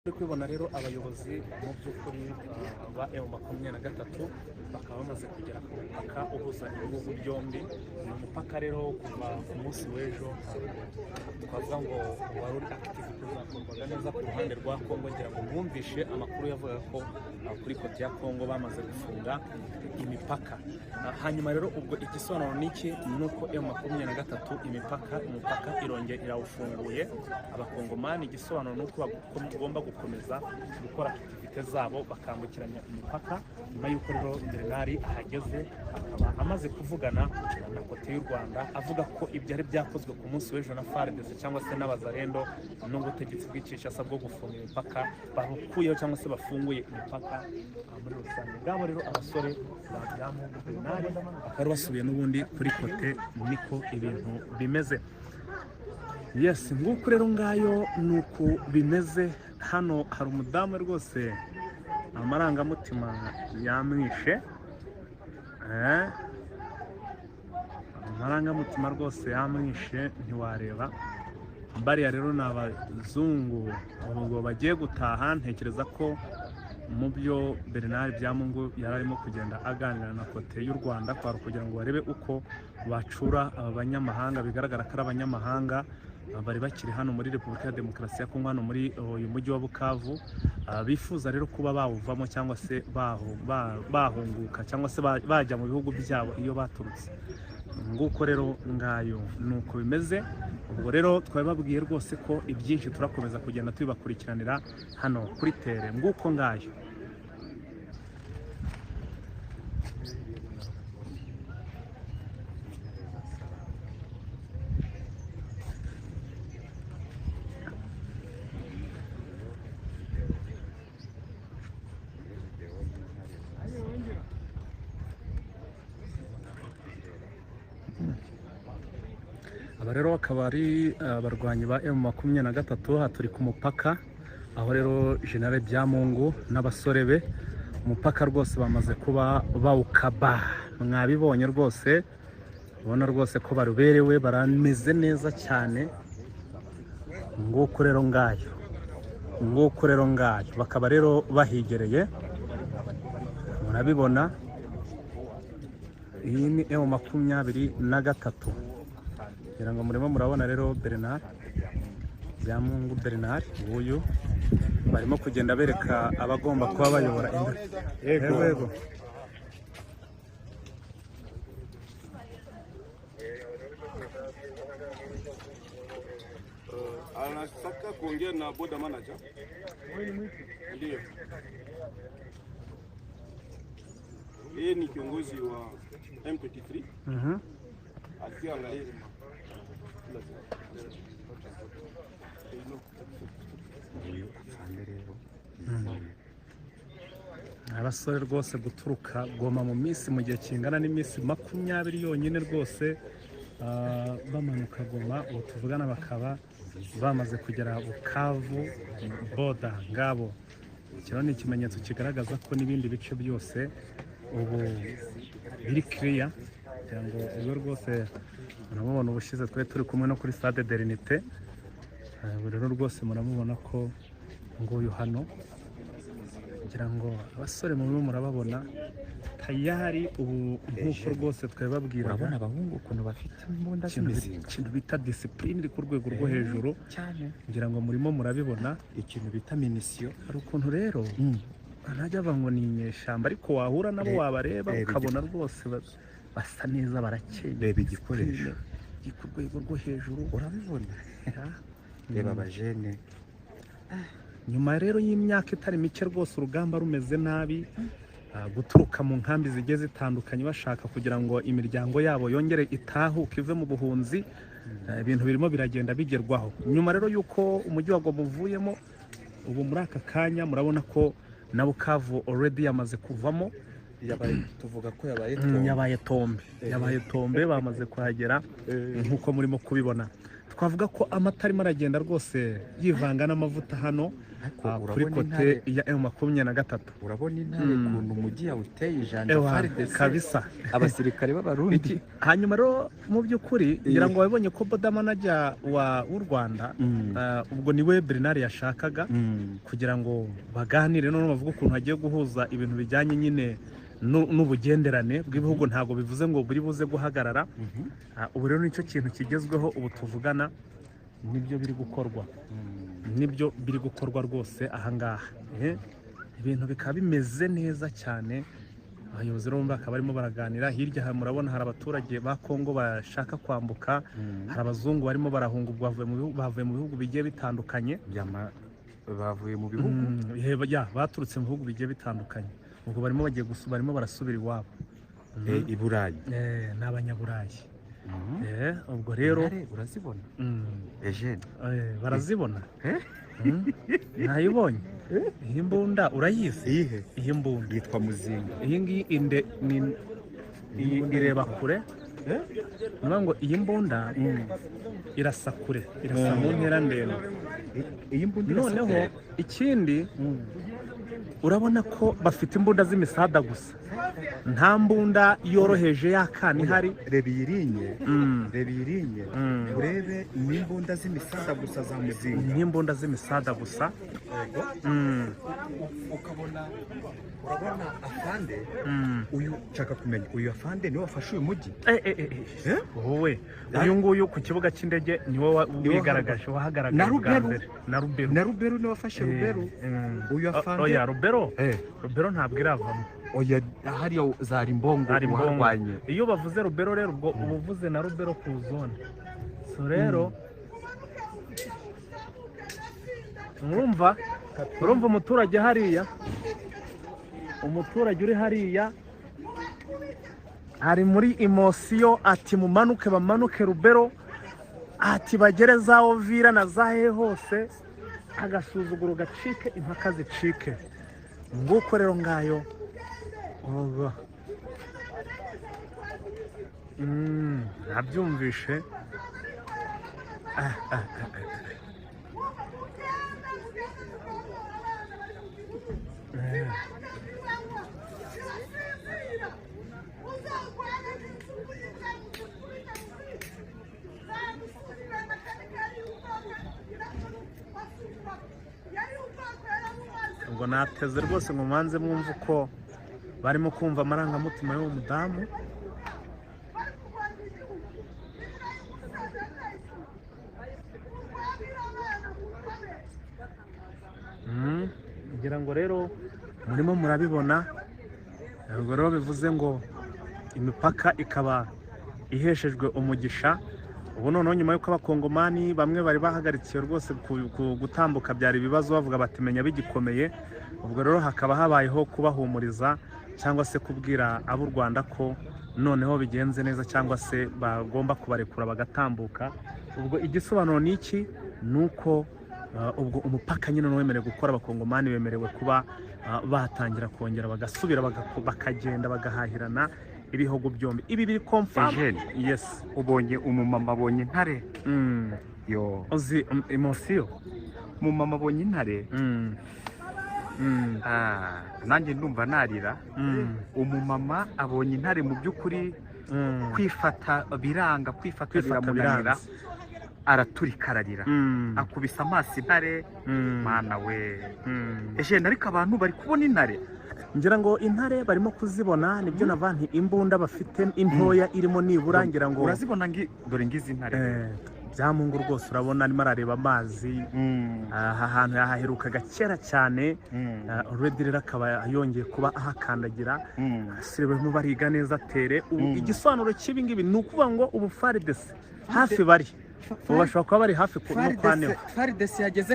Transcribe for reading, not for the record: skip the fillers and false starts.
Turi kubibona rero abayobozi mu by'ukuri ba M23 bakaba bamaze kugera ku mupaka uhuza ibihugu byombi. Uyu mupaka rero kuva ku munsi w'ejo twavuga ngo wari uri activity zakorwaga neza ku ruhande rwa Kongo, ngira ngo mwumvishe amakuru yavuga ko kuri kote ya Kongo bamaze gufunga imipaka. Hanyuma rero ubwo igisobanuro niki nuko M23 umupaka irongera irawufunguye abakongomani. Igisobanuro nuko bagomba gukomeza gukora activite zabo bakambukiranya imipaka. Nyuma y'uko rero Bernard ahageze akaba amaze kuvugana na kote y'u Rwanda avuga ko ibyari byakozwe ku munsi w'ejo na FARDC cyangwa se n'abazarendo n'ubutegetsi bw'Kinshasa bwo gufunga imipaka barukuyeho cyangwa se bafunguye imipaka muri rusange. Ngabo rero abasore babyamu Bernard bakaba basubiye n'ubundi kuri kote, niko ibintu bimeze. Yes, nguko rero ngayo nuko bimeze. Hano hari umudamu rwose amarangamutima yamwishe, amarangamutima rwose yamwishe ntiwareba. Bariya rero ni abazungu ubwo bagiye gutaha. Ntekereza ko mu byo Bernard Byamungu yari arimo kugenda aganira na kote y'u Rwanda kwari kugira ngo barebe uko bacura aba banyamahanga. Bigaragara ko ari abanyamahanga bari bakiri hano muri Repubulika ya Demokarasi ya Kongo, hano muri uyu mujyi wa Bukavu, bifuza rero kuba bawuvamo cyangwa se bahunguka cyangwa se bajya mu bihugu byabo iyo baturutse. Nguko rero ngayo nuko bimeze. Ubwo rero twababwiye rwose ko ibyinshi turakomeza kugenda tubibakurikiranira hano kuri tere. Nguko ngayo. Aba rero akaba ari abarwanyi ba M23. Turi ku mupaka aho rero General Byamungu n'abasore be umupaka rwose bamaze kuba bawukaba. Mwabibonye rwose, ubona rwose ko baruberewe, barameze neza cyane. Nguko rero ngayo, nguko rero ngayo, bakaba rero bahigereye, murabibona. Iyi ni M23 kugira ngo murimo murabona rero Bernard Byamungu. Bernard uyu barimo kugenda bereka abagomba kuba bayobora imbere. Yego anataka kuongea na boda manager. Ndio. Yeye ni kiongozi wa M23. Akiangalia abasore rwose guturuka Goma mu minsi, mu gihe kingana n'iminsi 20 yonyine rwose bamanuka Goma. Ubu tuvugana bakaba bamaze kugera Bukavu boda. Ngabo kino ni ikimenyetso kigaragaza ko n'ibindi bice byose ubu biri clear. Kugira ngo ubwo rwose murabona ubushize twe turi kumwe no kuri Stade de l'Unité. Rero rwose muramubona ko nguyu hano, kugira ngo abasore murimo murababona tayari ubu nk'uko rwose twababwira. Urabona abahungu ukuntu bafite imbunda z'imizinga, ikintu bita discipline iri ku rwego rwo hejuru cyane. ngira ngo murimo murabibona Ikintu bita minisiyo. hari ukuntu rero ntajya ngo ni inyeshyamba, ariko wahura nabo wabareba ukabona rwose basa neza, barakeye. Reba igikoresho ku rwego rwo hejuru, urabibona. Reba abajene. nyuma rero y'imyaka itari mike rwose urugamba rumeze nabi, guturuka mu nkambi zigiye zitandukanye bashaka kugira ngo imiryango yabo yongere itahuke ive mu buhunzi. Ibintu birimo biragenda bigerwaho. Nyuma rero yuko umujyi wa Goma uvuyemo, ubu muri aka kanya murabona ko na Bukavu already yamaze kuvamo. Tuvuga ko yabaye tombe bamaze kuhagera nk'uko murimo kubibona. Twavuga ko amata arimo aragenda rwose yivanga n'amavuta hano kuri kote ya M23. urabona intare ukuntu umujyi yawuteye ijanja FARDC kabisa abasirikare b'abarundi. Hanyuma rero mu by'ukuri ngira ngo wabonye ko boda manager w'u Rwanda ubwo niwe Bernard yashakaga kugira ngo baganire none bavuga ukuntu hagiye guhuza ibintu bijyanye nyine n'ubugenderane bw'ibihugu, ntabwo bivuze ngo buri buze guhagarara. Ubu rero nicyo kintu kigezweho ubu tuvugana, nibyo biri gukorwa, nibyo biri gukorwa rwose ahangaha. Ibintu bikaba bimeze neza cyane, abayobozi rero bakaba barimo baraganira. Hirya murabona hari abaturage ba Kongo bashaka kwambuka, hari abazungu barimo barahunga, bavuye mu bihugu bigiye bitandukanye, bavuye mu bihugu baturutse mu bihugu bigiye bitandukanye, ubwo barimo barasubira iwabo i Burayi, ni abanyaburayi. Ubwo rero urazibona Eugene, barazibona ntayibonye. Iyi mbunda urayizi? Iyi mbunda yitwa Muzinga. Iyi ngiyi ireba kure, niyo ngo iyi mbunda irasa kure, irasa mu ntera ndende. Iyi mbunda noneho ikindi urabona ko bafite imbunda z'imisada gusa, nta mbunda yoroheje y'akana ihari. Reba iyi rinye urebe n'imbunda z'imisada gusa za Muzinga, n'imbunda z'imisada gusa. ukabona urabona afande uyu, nshaka kumenya uyu afande niwe wafashe uyu mujyi. Wowe uyu nguyu ku kibuga cy'indege niwe wigaragaje, wahagaragaje bwa mbere. Na Rubero niwe wafashe Rubero. Uyu afande oya Rubero ntabwo iravamo. Oya hariya za Rimbongo warwanye. Iyo bavuze Rubero rero ubwo ubuvuze na Rubero ku zone. So rero urumva umuturage hariya, umuturage uri hariya ari muri emosiyo, ati bamanuke Rubero, ati bagere za Ovira na za hose, agasuzuguro gacike, impaka zicike. Nguko rero ngayo nabyumvishe. Ubwo nateze rwose ngo mwanze mwumve uko barimo kumva amarangamutima y'uwo mudamu. ngira ngo rero murimo murabibona. Ubwo rero bivuze ngo imipaka ikaba iheshejwe umugisha. Ubu noneho nyuma y'uko abakongomani bamwe bari bahagarikiye rwose gutambuka byari ibibazo, bavuga bati menya bigikomeye. Ubwo rero hakaba habayeho kubahumuriza cyangwa se kubwira ab'u Rwanda ko noneho bigenze neza cyangwa se bagomba kubarekura bagatambuka. Ubwo igisobanuro ni iki? Nuko ubwo umupaka nyine wemerewe gukora, abakongomani bemerewe kuba batangira kongera bagasubira bakagenda bagahahirana ibihugu byombi. Ibi biri confirm. Yes. Ubonye umumama abonye intare. Yo. Uzi emosiyo. Umumama abonye intare. Nanjye ndumva narira. Umumama abonye intare mu by'ukuri kwifata biranga, kwifata biramunanira, araturika ararira, akubisa amaso intare. Mana we. Eje ariko abantu bari kubona intare. Ngira ngo intare barimo kuzibona, nibyo navanti imbunda bafite intoya irimo nibura, ngira ngo urazibona dore ngizi intare. Byamungu rwose urabona arimo arareba amazi. Aha hantu yahaherukaga kera cyane. Already rero akaba yongeye kuba ahakandagira. Barimo bariga neza tere. Igisobanuro cy'ibi ngibi ni ukuvuga ngo ubu FARDC hafi bari, ubu bashobora kuba bari hafi no kwaneho. FARDC yageze